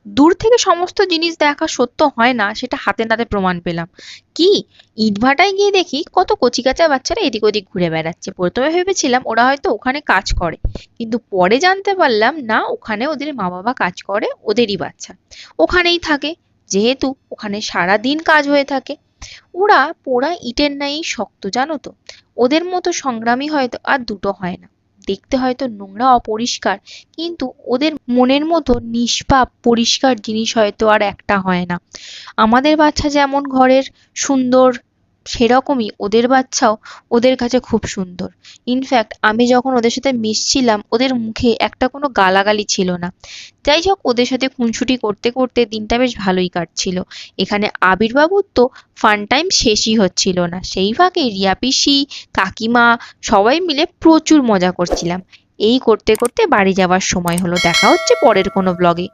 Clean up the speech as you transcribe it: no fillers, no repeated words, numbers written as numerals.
দূর থেকে সমস্ত জিনিস দেখা সত্য হয় না, সেটা হাতে নাতে প্রমাণ পেলাম। কি, ইটভাটায় গিয়ে দেখি কত কচিকাঁচা বাচ্চারা এদিক ওদিক ঘুরে বেড়াচ্ছে। প্রথমে ভেবেছিলাম ওরা হয়তো ওখানে কাজ করে, কিন্তু পরে জানতে পারলাম না, ওখানে ওদের মা বাবা কাজ করে, ওদেরই বাচ্চা ওখানেই থাকে, যেহেতু ওখানে সারা দিন কাজ হয়ে থাকে। ওরা পোড়া ইটের ন্যায় শক্ত, জানো তো। ওদের মতো সংগ্রামী হয়তো আর দুটো হয় না। দেখতে হয়তো নোংরা অপরিষ্কার, কিন্তু ওদের মনের মতো নিষ্পাপ পরিষ্কার জিনিস হয়তো আর একটা হয় না। আমাদের বাচ্চা যেমন ঘরের সুন্দর, সেরকমই ওদের বাচ্চাও ওদের কাছে খুব সুন্দর। ইনফ্যাক্ট আমি যখন ওদের সাথে মিশছিলাম, ওদের মুখে একটা কোনো গালাগালি ছিল না। যাই হোক, ওদের সাথে খুনসুটি করতে করতে দিনটা বেশ ভালোই কাটছিল। এখানে আবির্বাবুর তো ফান টাইম শেষই হচ্ছিল না, সেই ফাঁকে রিয়া পিসি, কাকিমা সবাই মিলে প্রচুর মজা করছিলাম। এই করতে করতে বাড়ি যাওয়ার সময় হলো। দেখা হচ্ছে পরের কোনো ব্লগে।